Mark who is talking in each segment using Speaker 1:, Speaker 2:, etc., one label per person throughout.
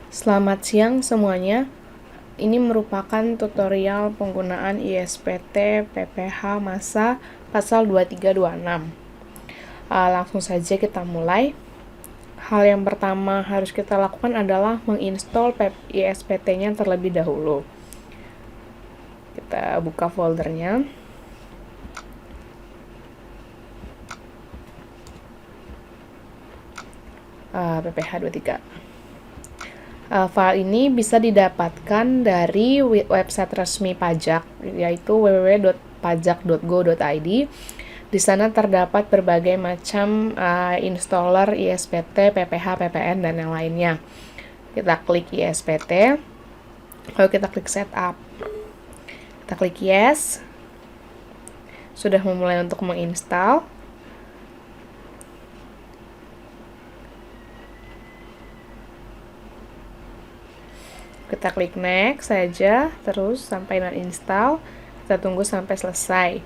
Speaker 1: Selamat siang semuanya. Ini merupakan tutorial penggunaan ISPT PPh Masa pasal 2326. Langsung saja kita mulai. Hal yang pertama harus kita lakukan adalah menginstall ISPT-nya terlebih dahulu. Kita buka foldernya. PPh 23. File ini bisa didapatkan dari website resmi pajak, yaitu www.pajak.go.id. Di sana terdapat berbagai macam installer ISPT, PPh, PPN, dan yang lainnya. Kita klik ISPT, lalu kita klik setup. Kita klik yes. Sudah memulai untuk menginstal. Kita klik next saja, terus sampai install. Kita tunggu sampai selesai.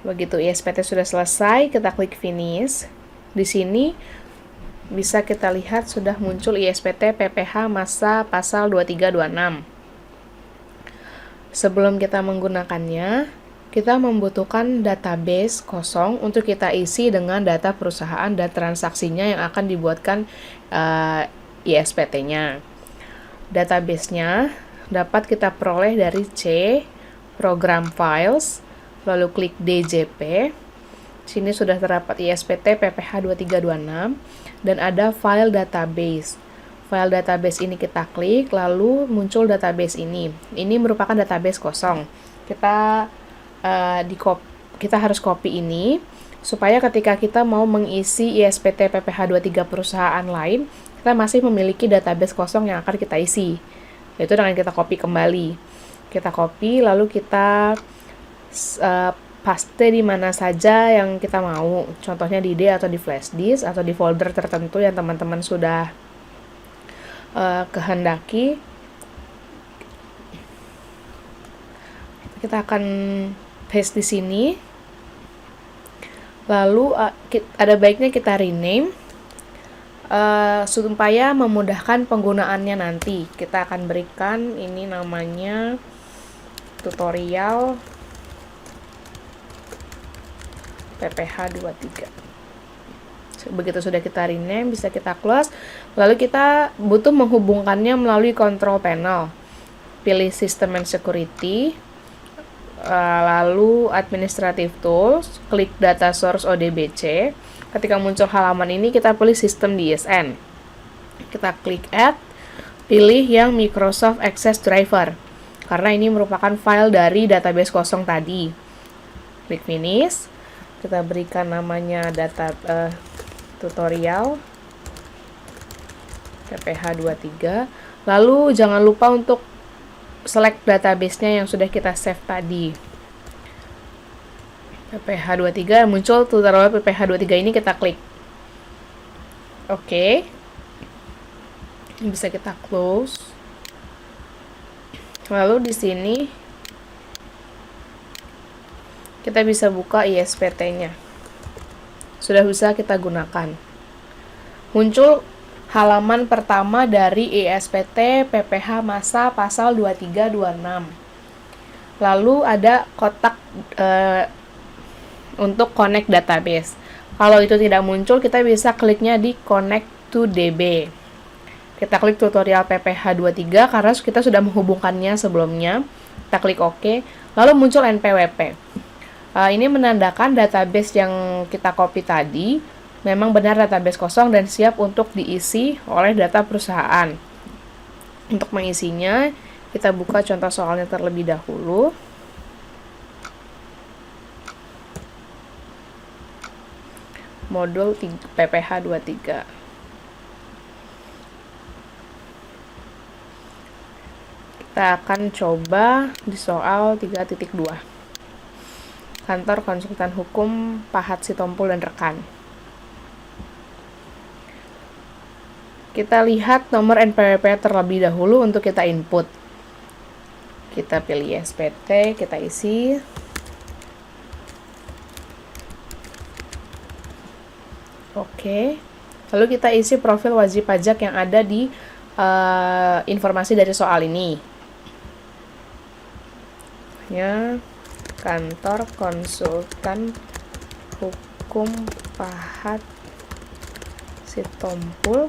Speaker 1: Begitu ISPT sudah selesai, kita klik finish. Di sini bisa kita lihat sudah muncul ISPT PPh Masa pasal 2326. Sebelum kita menggunakannya, kita membutuhkan database kosong untuk kita isi dengan data perusahaan dan transaksinya yang akan dibuatkan ISPT-nya. Database-nya dapat kita peroleh dari C, Program Files, lalu klik DJP. Sini sudah terdapat ISPT PPh 2326 dan ada file database. File database ini kita klik, lalu muncul database ini. Ini merupakan database kosong. Kita harus copy ini supaya ketika kita mau mengisi ISPT PPh 23 perusahaan lain, kita masih memiliki database kosong yang akan kita isi, yaitu dengan kita copy kembali. Kita copy, lalu kita paste di mana saja yang kita mau, contohnya di D atau di flash disk atau di folder tertentu yang teman-teman sudah kehendaki. Kita akan paste di sini, lalu ada baiknya kita rename supaya memudahkan penggunaannya nanti. Kita akan berikan ini namanya tutorial PPh 23. Begitu sudah kita rename, bisa kita close. Lalu kita butuh menghubungkannya melalui control panel. Pilih System and Security, lalu Administrative Tools, klik Data Source ODBC. Ketika muncul halaman ini, kita pilih Sistem DSN. Kita klik Add, pilih yang Microsoft Access Driver, karena ini merupakan file dari database kosong tadi. Klik Finish. Kita berikan namanya tutorial PPh 23. Lalu jangan lupa untuk select database-nya yang sudah kita save tadi. PPh 23 muncul tutorial PPh 23 ini, kita klik oke. Bisa kita close. Lalu di sini kita bisa buka ISPT-nya. Sudah bisa kita gunakan. Muncul halaman pertama dari ISPT PPh Masa pasal 2326. Lalu ada kotak untuk connect database. Kalau itu tidak muncul, kita bisa kliknya di connect to DB. Kita klik tutorial PPh 23 karena kita sudah menghubungkannya sebelumnya. Kita klik OK, lalu muncul NPWP. Ini menandakan database yang kita copy tadi memang benar database kosong dan siap untuk diisi oleh data perusahaan. Untuk mengisinya, kita buka contoh soalnya terlebih dahulu. Modul PPh 23. Kita akan coba di soal 3.2. Kantor Konsultan Hukum Pahat Sitompul dan rekan. Kita lihat nomor NPWP terlebih dahulu untuk kita input. Kita pilih ISPT, kita isi. Oke. Lalu kita isi profil wajib pajak yang ada di informasi dari soal ini. Ya, kantor konsultan hukum Pahat Sitompul,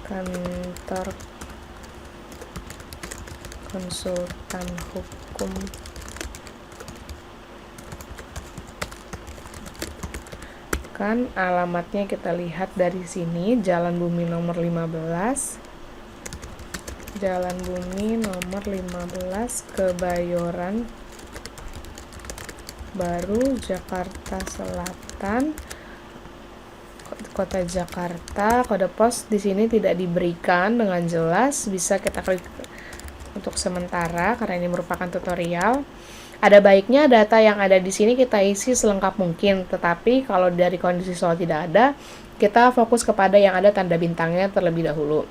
Speaker 1: kantor konsultan hukum kan alamatnya kita lihat dari sini, Jalan Bumi nomor 15, Jalan Bumi nomor 15, Kebayoran Baru, Jakarta Selatan, Kota Jakarta. Kode pos di sini tidak diberikan dengan jelas, bisa kita klik untuk sementara karena ini merupakan tutorial. Ada baiknya data yang ada di sini kita isi selengkap mungkin, tetapi kalau dari kondisi soal tidak ada, kita fokus kepada yang ada tanda bintangnya terlebih dahulu.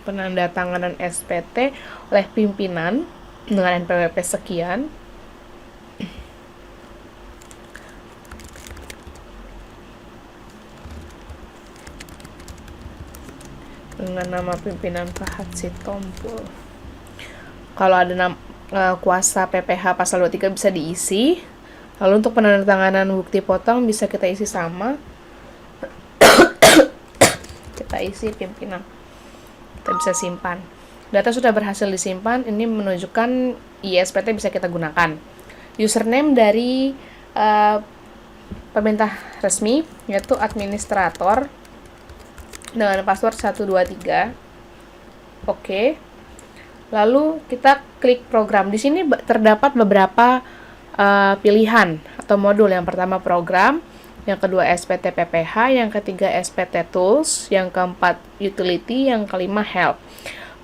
Speaker 1: Penandatanganan SPT oleh pimpinan dengan NPWP sekian. Dengan nama pimpinan Pahat Sitompul. Kalau ada kuasa PPH pasal 23 bisa diisi. Lalu untuk penandatanganan bukti potong bisa kita isi sama. Kita isi pimpinan. Kita bisa simpan. Data sudah berhasil disimpan, ini menunjukkan ISPT bisa kita gunakan. Username dari pemerintah resmi yaitu administrator dengan password 123. Oke. Lalu kita klik program. Di sini terdapat beberapa pilihan atau modul. Yang pertama program, yang kedua SPT PPH, yang ketiga SPT Tools, yang keempat Utility, yang kelima Help.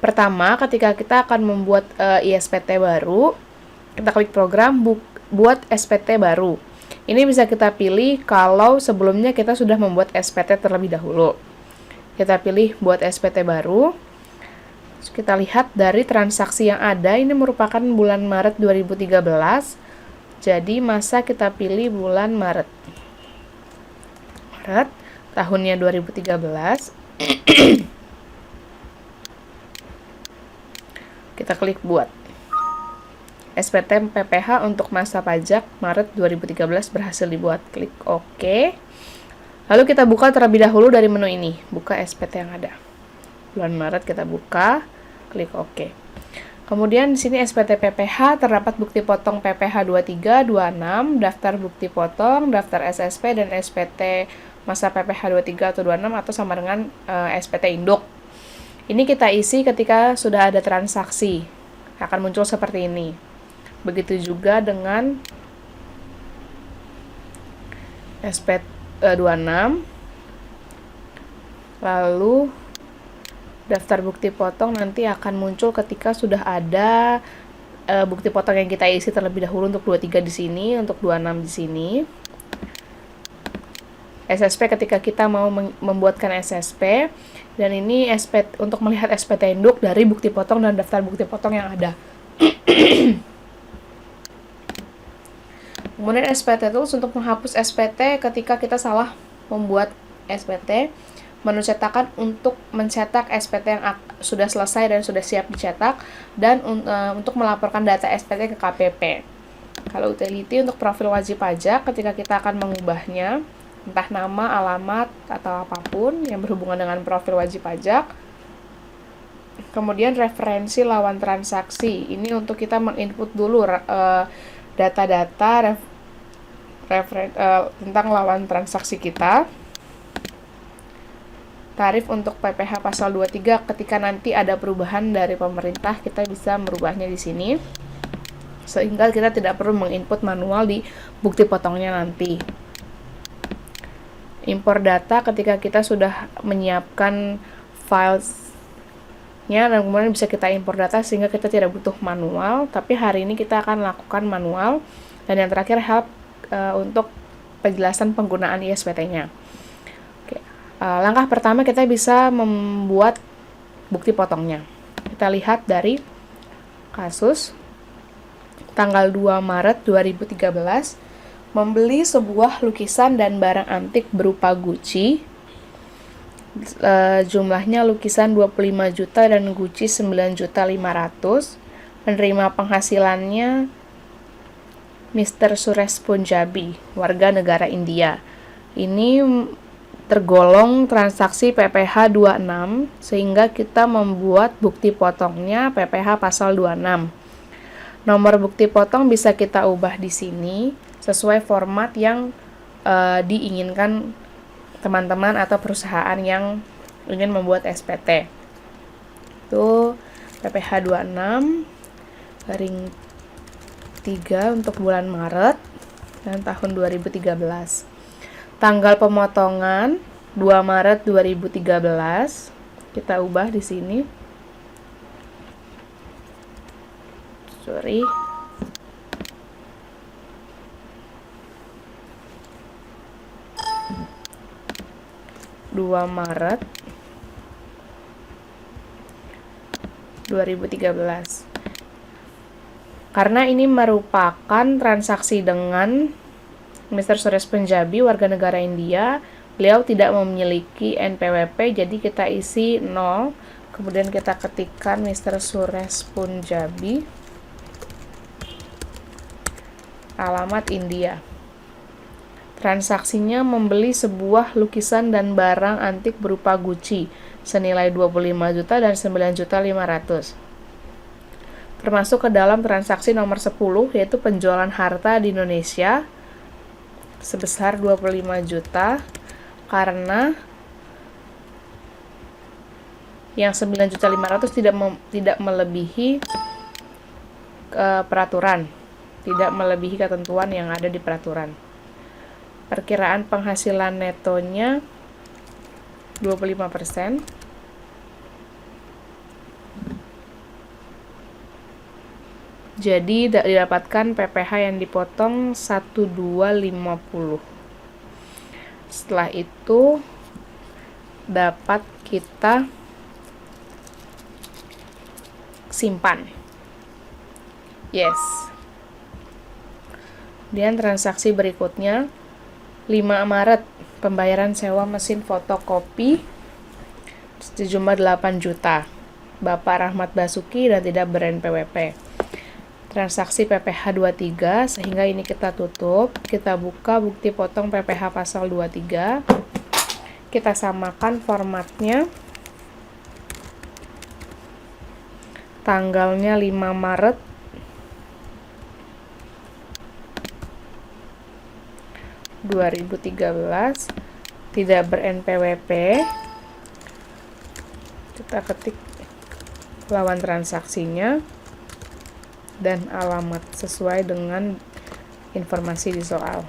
Speaker 1: Pertama, ketika kita akan membuat ISPT baru, kita klik program, buat SPT baru. Ini bisa kita pilih kalau sebelumnya kita sudah membuat SPT terlebih dahulu. Kita pilih buat SPT baru. Kita lihat dari transaksi yang ada, ini merupakan bulan Maret 2013. Jadi masa kita pilih bulan Maret. Tahunnya 2013. Kita klik buat. SPT PPH untuk masa pajak Maret 2013 berhasil dibuat. Klik OK. Lalu kita buka terlebih dahulu dari menu ini. Buka SPT yang ada. Bulan Maret kita buka. Klik OK. Kemudian di sini SPT PPH terdapat bukti potong PPH 23, 26, daftar bukti potong, daftar SSP dan SPT masa PPH 23 atau 26 atau sama dengan SPT induk. Ini kita isi ketika sudah ada transaksi. Akan muncul seperti ini. Begitu juga dengan SPT 26. Lalu daftar bukti potong nanti akan muncul ketika sudah ada bukti potong yang kita isi terlebih dahulu untuk 23 di sini, untuk 26 di sini. SSP ketika kita mau membuatkan SSP, dan ini untuk melihat SPT induk dari bukti potong dan daftar bukti potong yang ada. Kemudian SPT Tools untuk menghapus SPT ketika kita salah membuat SPT. Menu cetakan untuk mencetak SPT yang sudah selesai dan sudah siap dicetak, dan untuk melaporkan data SPT ke KPP. Kalau utility untuk profil wajib pajak ketika kita akan mengubahnya, entah nama, alamat, atau apapun yang berhubungan dengan profil wajib pajak. Kemudian referensi lawan transaksi, ini untuk kita menginput dulu data-data tentang lawan transaksi kita. Tarif untuk PPH pasal 23 ketika nanti ada perubahan dari pemerintah, kita bisa merubahnya di sini. Sehingga kita tidak perlu menginput manual di bukti potongnya nanti. Impor data ketika kita sudah menyiapkan filesnya, dan kemudian bisa kita impor data sehingga kita tidak butuh manual, tapi hari ini kita akan lakukan manual. Dan yang terakhir Help untuk penjelasan penggunaan ISPT-nya. Langkah pertama kita bisa membuat bukti potongnya. Kita lihat dari kasus tanggal 2 Maret 2013, membeli sebuah lukisan dan barang antik berupa Gucci Jumlahnya lukisan 25 juta dan Gucci 9.500.000. Penerima penghasilannya Mr. Suresh Punjabi, warga negara India. Ini tergolong transaksi PPh 26, sehingga kita membuat bukti potongnya PPh pasal 26. Nomor bukti potong bisa kita ubah di sini sesuai format yang diinginkan teman-teman atau perusahaan yang ingin membuat SPT. Itu PPh 26 garing 3 untuk bulan Maret dan tahun 2013. Tanggal pemotongan 2 Maret 2013. Kita ubah di sini. Sorry. Maret 2013. Karena ini merupakan transaksi dengan Mr. Suresh Punjabi, warga negara India, beliau tidak memiliki NPWP, jadi kita isi 0, kemudian kita ketikkan Mr. Suresh Punjabi, alamat India. Transaksinya membeli sebuah lukisan dan barang antik berupa Gucci, senilai 25 juta dan 9.500.000. Termasuk ke dalam transaksi nomor 10, yaitu penjualan harta di Indonesia sebesar 25 juta, karena yang 9.500.000 tidak melebihi peraturan, tidak melebihi ketentuan yang ada di peraturan. Perkiraan penghasilan netonya 25%. Jadi didapatkan PPh yang dipotong 1.250. Setelah itu dapat kita simpan. Yes. Dan transaksi berikutnya 5 Maret, pembayaran sewa mesin fotokopi sejumlah 8 juta. Bapak Rahmat Basuki dan tidak ber-NPWP. Transaksi PPh 23, sehingga ini kita tutup. Kita buka bukti potong PPh pasal 23. Kita samakan formatnya. Tanggalnya 5 Maret 2013, tidak ber-NPWP. Kita ketik lawan transaksinya dan alamat sesuai dengan informasi di soal.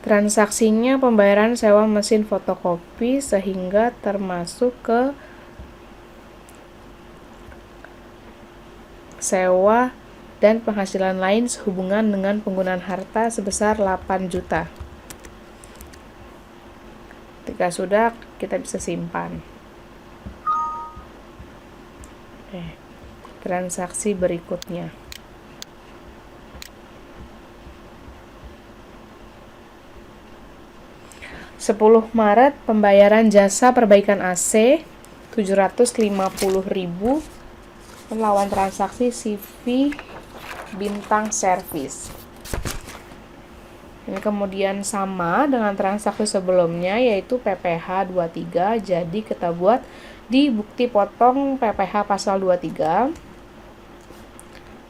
Speaker 1: Transaksinya pembayaran sewa mesin fotokopi, sehingga termasuk ke sewa dan penghasilan lain sehubungan dengan penggunaan harta sebesar 8 juta. Ketika sudah, kita bisa simpan. Transaksi berikutnya. Maret, pembayaran jasa perbaikan AC 750.000 melawan transaksi CV Bintang Service. Ini kemudian sama dengan transaksi sebelumnya, yaitu PPh 23. Jadi kita buat di bukti potong PPh pasal 23.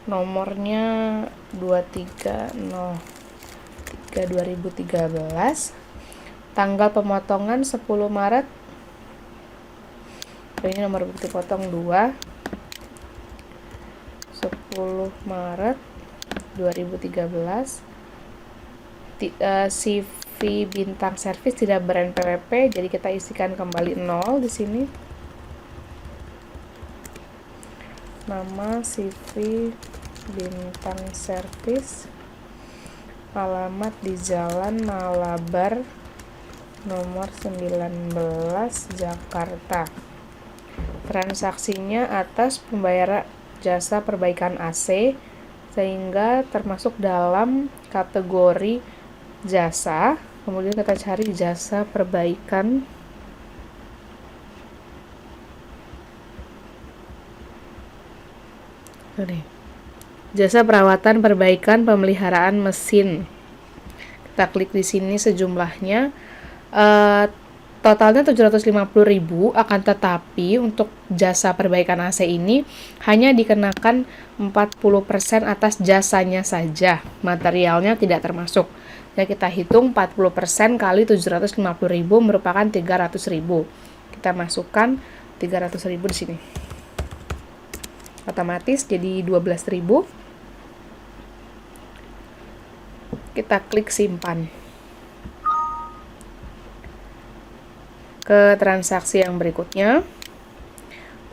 Speaker 1: Nomornya 2303/2013. Tanggal pemotongan 10 Maret. Ini nomor bukti potong 2. 10 Maret 2013. CV Bintang Service tidak ber-NPWP, jadi kita isikan kembali 0 di sini. Nama CV Bintang Service, alamat di Jalan Malabar nomor 19 Jakarta. Transaksinya atas pembayaran jasa perbaikan AC, sehingga termasuk dalam kategori jasa, kemudian kita cari jasa perbaikan jasa perawatan, perbaikan, pemeliharaan mesin. Kita klik di sini sejumlahnya. Totalnya 750.000, akan tetapi untuk jasa perbaikan AC ini hanya dikenakan 40% atas jasanya saja. Materialnya tidak termasuk. Nah, kita hitung 40% kali 750.000 merupakan 300.000. Kita masukkan 300.000 di sini. Otomatis jadi 12.000. Kita klik simpan. Ke transaksi yang berikutnya,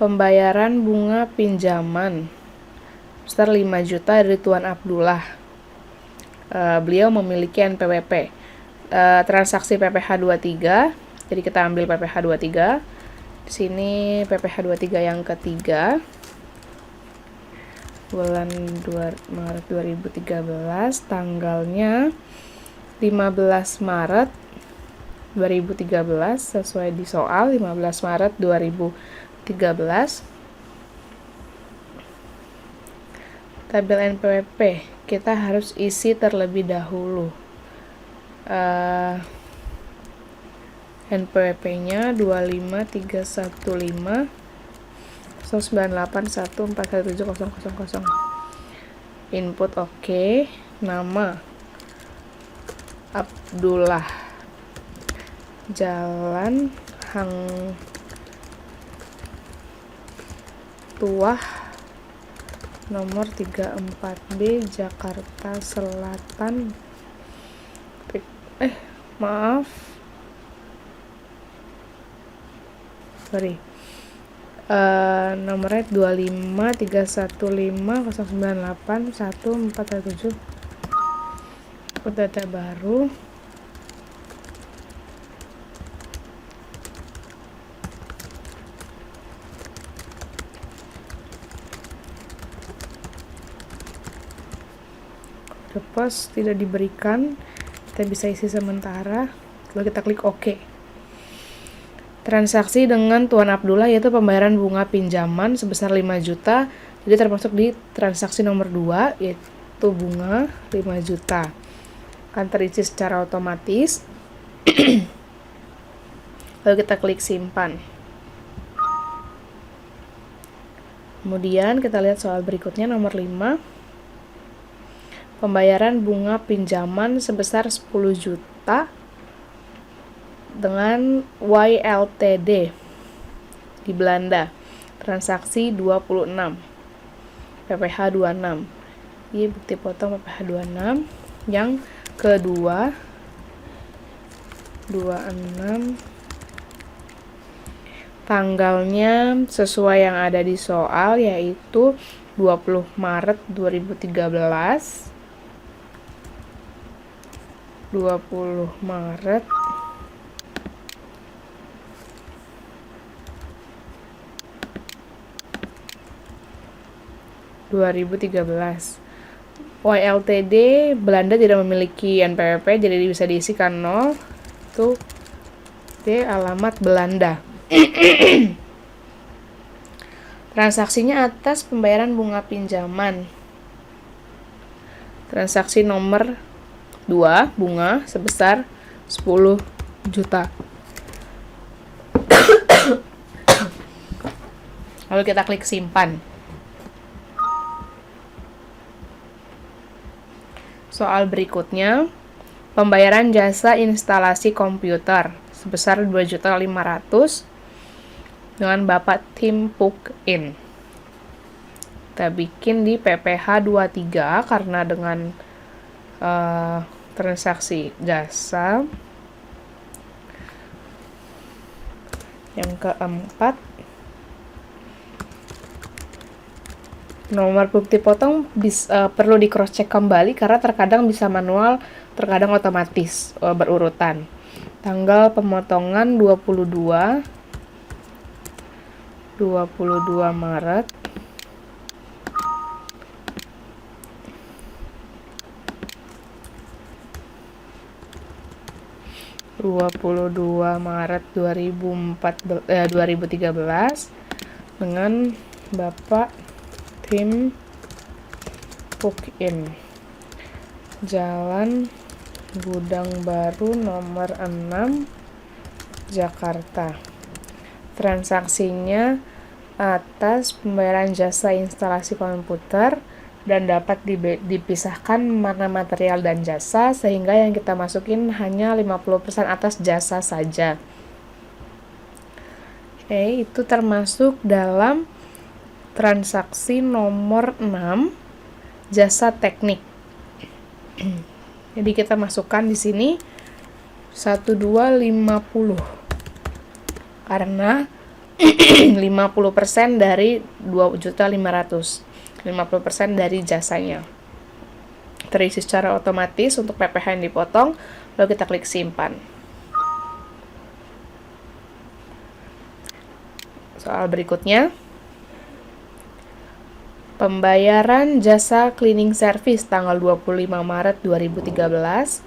Speaker 1: pembayaran bunga pinjaman sebesar 5 juta dari Tuan Abdullah. Beliau memiliki NPWP. Transaksi PPh 23, jadi kita ambil PPh 23. Di sini PPh 23 yang ketiga. Bulan Maret 2013, tanggalnya 15 Maret 2013, sesuai di soal 15 Maret 2013. Tabel NPWP kita harus isi terlebih dahulu. NPWP-nya 25315 0981417000. Input oke. Nama Abdullah, Jalan Hang Tuah, nomor 34B, Jakarta Selatan. Nomornya 25315098147. Data baru. Pos tidak diberikan, kita bisa isi sementara, lalu kita klik OK. Transaksi dengan Tuan Abdullah yaitu pembayaran bunga pinjaman sebesar 5 juta, jadi termasuk di transaksi nomor 2 yaitu bunga 5 juta. Akan terisi secara otomatis. Lalu kita klik simpan. Kemudian kita lihat soal berikutnya nomor 5. Pembayaran bunga pinjaman sebesar 10 juta dengan YLTD di Belanda. Transaksi 26. PPh 26. Ini bukti potong PPh 26. Yang kedua 26. Tanggalnya sesuai yang ada di soal, yaitu 20 Maret 2013. 20 Maret 2013. YLTD Belanda tidak memiliki NPWP, jadi bisa diisikan 0. Itu D alamat Belanda. Transaksinya atas pembayaran bunga pinjaman. Transaksi nomor 2, bunga sebesar 10 juta. Lalu kita klik simpan. Soal berikutnya, pembayaran jasa instalasi komputer sebesar 2.500.000 dengan Bapak Tim Puk In. Kita bikin di PPh 23 karena dengan transaksi jasa. Yang keempat, nomor bukti potong perlu di cross check kembali karena terkadang bisa manual, terkadang otomatis berurutan. Tanggal pemotongan 22 Maret. 22 Maret 2013 dengan Bapak Tim Pukin, Jalan Gudang Baru nomor 6, Jakarta. Transaksinya atas pembayaran jasa instalasi komputer dan dapat dipisahkan mana material dan jasa, sehingga yang kita masukin hanya 50% atas jasa saja. Oke, itu termasuk dalam transaksi nomor 6, jasa teknik. Jadi kita masukkan di sini 1250 karena 50% dari 2.500.000, 50% dari jasanya. Terisi secara otomatis untuk PPh yang dipotong, lalu kita klik simpan. Soal berikutnya, pembayaran jasa cleaning service tanggal 25 Maret 2013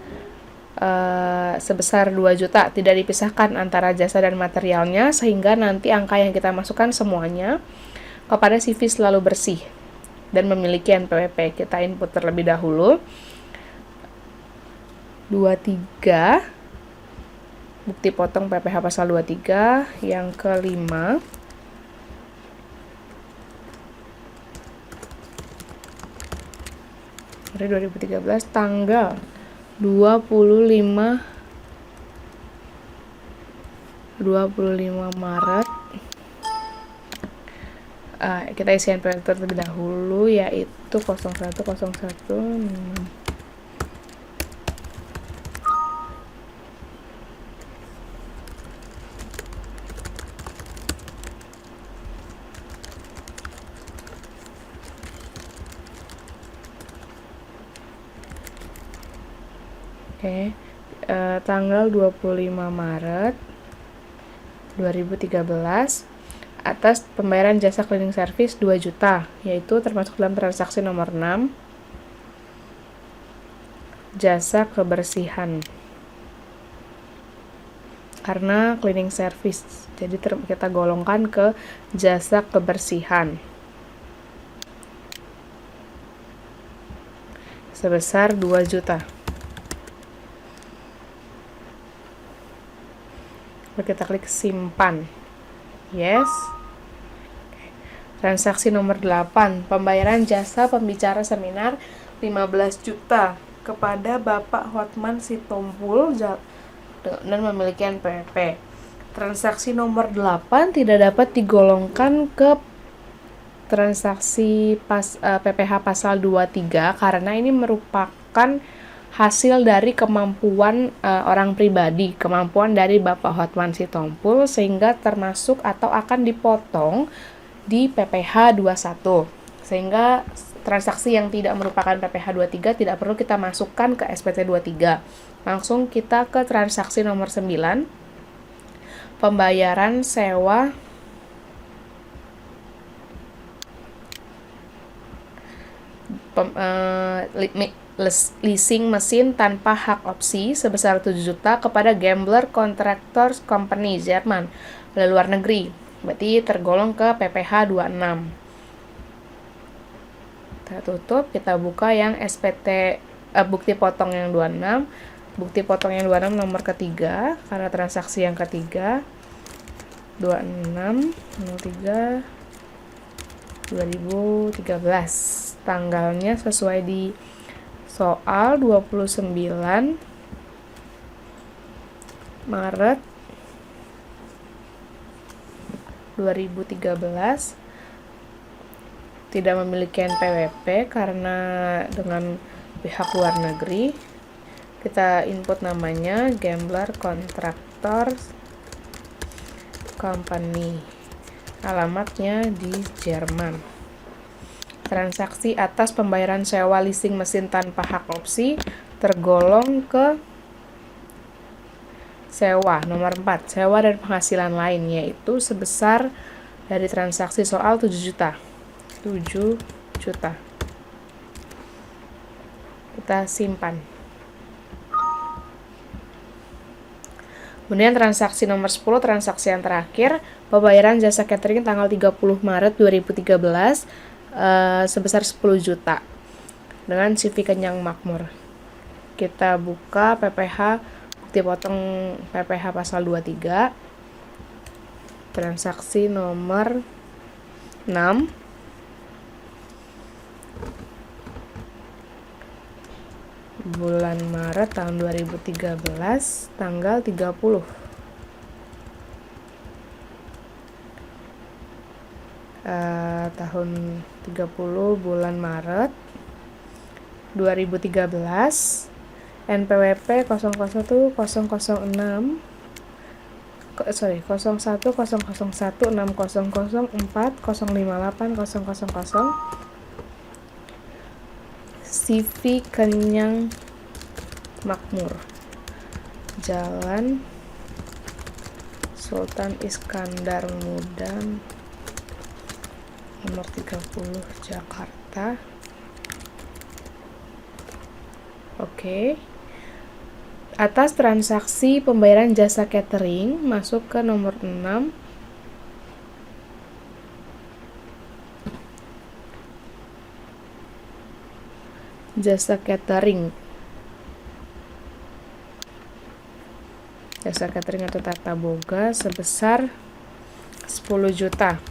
Speaker 1: sebesar 2 juta, tidak dipisahkan antara jasa dan materialnya, sehingga nanti angka yang kita masukkan semuanya kepada CV selalu bersih dan memiliki NPWP. Kita input terlebih dahulu 23, bukti potong PPh pasal 23 yang kelima. Dari 2013 tanggal 25 Maret. Kita isi NPWP terlebih dahulu, yaitu 0101. Oke, tanggal 25 Maret 2013 atas pembayaran jasa cleaning service 2 juta, yaitu termasuk dalam transaksi nomor 6, jasa kebersihan. Karena cleaning service, jadi kita golongkan ke jasa kebersihan sebesar 2 juta. Lalu kita klik simpan. Yes. Transaksi nomor 8, pembayaran jasa pembicara seminar 15 juta kepada Bapak Hotman Sitompul dan memiliki NPWP. Transaksi nomor 8 tidak dapat digolongkan ke transaksi PPh pasal 23 karena ini merupakan hasil dari kemampuan orang pribadi, kemampuan dari Bapak Hotman Sitompul, sehingga termasuk atau akan dipotong di PPh 21. Sehingga transaksi yang tidak merupakan PPh 23 tidak perlu kita masukkan ke SPT 23. Langsung kita ke transaksi nomor 9, pembayaran sewa leasing mesin tanpa hak opsi sebesar 7 juta kepada Gambler Contractors Company Jerman dari luar negeri. Berarti tergolong ke PPh 26. Kita tutup, kita buka yang SPT bukti potong yang 26. Bukti potong yang 26 nomor ketiga karena transaksi yang ketiga 26/03/2013. Tanggalnya sesuai di soal 29 Maret 2013. Tidak memiliki NPWP karena dengan pihak luar negeri. Kita input namanya Gambler Contractors Company. Alamatnya di Jerman. Transaksi atas pembayaran sewa leasing mesin tanpa hak opsi tergolong ke sewa nomor 4, sewa dan penghasilan lain, yaitu sebesar dari transaksi soal 7 juta. 7 juta. Kita simpan. Kemudian transaksi nomor 10, transaksi yang terakhir, pembayaran jasa catering tanggal 30 Maret 2013 sebesar 10 juta dengan CV Kenyang Makmur. Kita buka PPH, bukti potong PPH pasal 23, transaksi nomor 6, bulan Maret tahun 2013, tanggal 30. Tahun 30 bulan Maret 2013, NPWP 001 006 01 001 600 4 058 000, CV Kenyang Makmur, Jalan Sultan Iskandar Muda nomor 30 Jakarta. Oke. Atas transaksi pembayaran jasa catering masuk ke nomor 6. Jasa catering. Jasa catering atau tata boga sebesar 10 juta.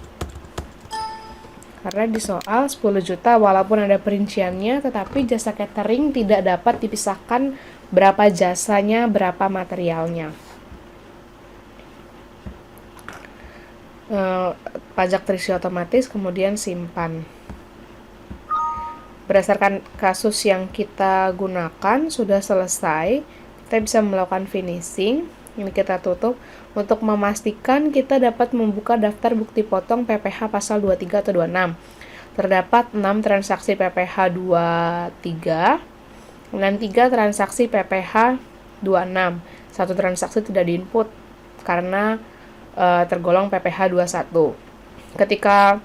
Speaker 1: Karena di soal 10 juta walaupun ada perinciannya, tetapi jasa catering tidak dapat dipisahkan berapa jasanya, berapa materialnya. Pajak terisi otomatis, kemudian simpan. Berdasarkan kasus yang kita gunakan sudah selesai, kita bisa melakukan finishing. Ini kita tutup untuk memastikan kita dapat membuka daftar bukti potong PPH pasal 23 atau 26. Terdapat 6 transaksi PPH 23 dan 3 transaksi PPH 26. Satu transaksi tidak diinput karena tergolong PPH 21. Ketika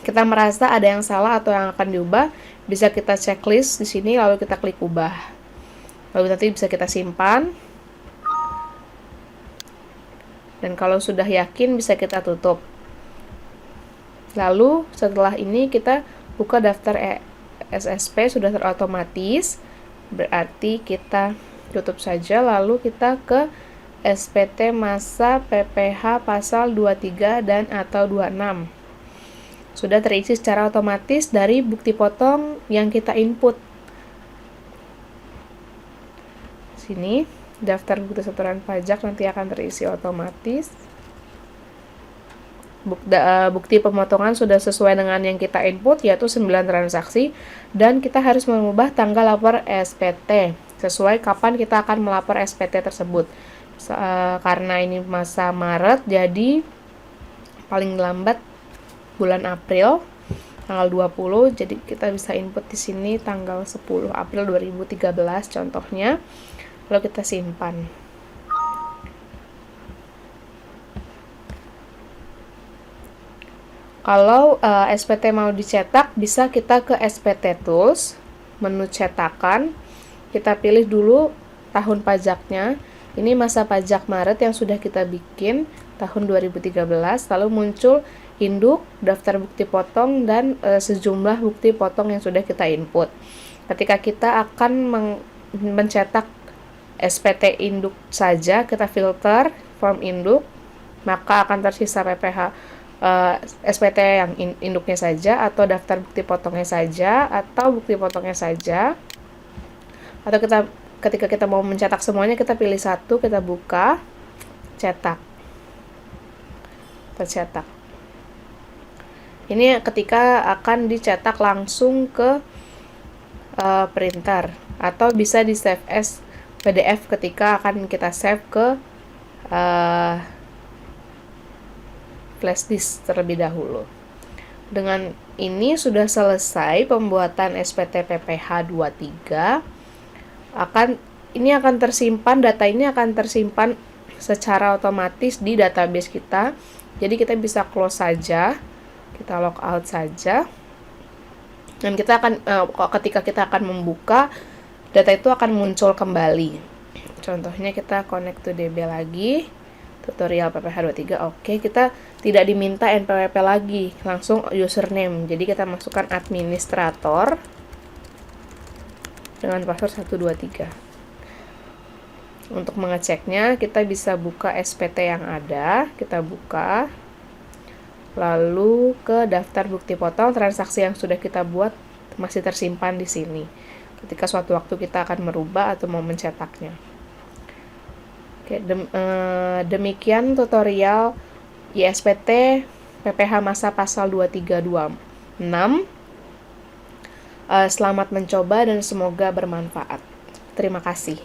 Speaker 1: kita merasa ada yang salah atau yang akan diubah, bisa kita checklist di sini lalu kita klik ubah. Lalu nanti bisa kita simpan. Dan kalau sudah yakin bisa kita tutup. Lalu setelah ini kita buka daftar SSP sudah terotomatis. Berarti kita tutup saja lalu kita ke SPT masa PPH pasal 23 dan atau 26. Sudah terisi secara otomatis dari bukti potong yang kita input. Sini, daftar bukti setoran pajak nanti akan terisi otomatis. Bukti pemotongan sudah sesuai dengan yang kita input, yaitu 9 transaksi. Dan kita harus mengubah tanggal lapor SPT, sesuai kapan kita akan melapor SPT tersebut. Karena ini masa Maret, jadi paling lambat bulan April tanggal 20, jadi kita bisa input di sini tanggal 10 April 2013 contohnya, lalu kita simpan. Kalau SPT mau dicetak, bisa kita ke SPT Tools, menu cetakan, kita pilih dulu tahun pajaknya. Ini masa pajak Maret yang sudah kita bikin tahun 2013, lalu muncul induk, daftar bukti potong, dan sejumlah bukti potong yang sudah kita input. Ketika kita akan mencetak SPT induk saja, kita filter form induk, maka akan tersisa PPH SPT yang induknya saja, atau daftar bukti potongnya saja, atau bukti potongnya saja. Atau ketika kita mau mencetak semuanya, kita pilih satu, kita buka, cetak, tercetak. Ini ketika akan dicetak langsung ke printer, atau bisa di save as PDF ketika akan kita save ke flash disk terlebih dahulu. Dengan ini sudah selesai pembuatan SPT PPH 23. Ini akan tersimpan, data ini akan tersimpan secara otomatis di database kita. Jadi kita bisa close saja, kita log out saja, dan kita akan ketika kita akan membuka, data itu akan muncul kembali. Contohnya kita connect to DB lagi, tutorial PPH 23. Oke, kita tidak diminta NPWP lagi, langsung username. Jadi kita masukkan administrator dengan password 123. Untuk mengeceknya, kita bisa buka SPT yang ada, kita buka, lalu ke daftar bukti potong transaksi yang sudah kita buat masih tersimpan di sini. Ketika suatu waktu kita akan merubah atau mau mencetaknya. Oke, demikian tutorial ISPT PPH masa pasal 2326. Selamat mencoba dan semoga bermanfaat. Terima kasih.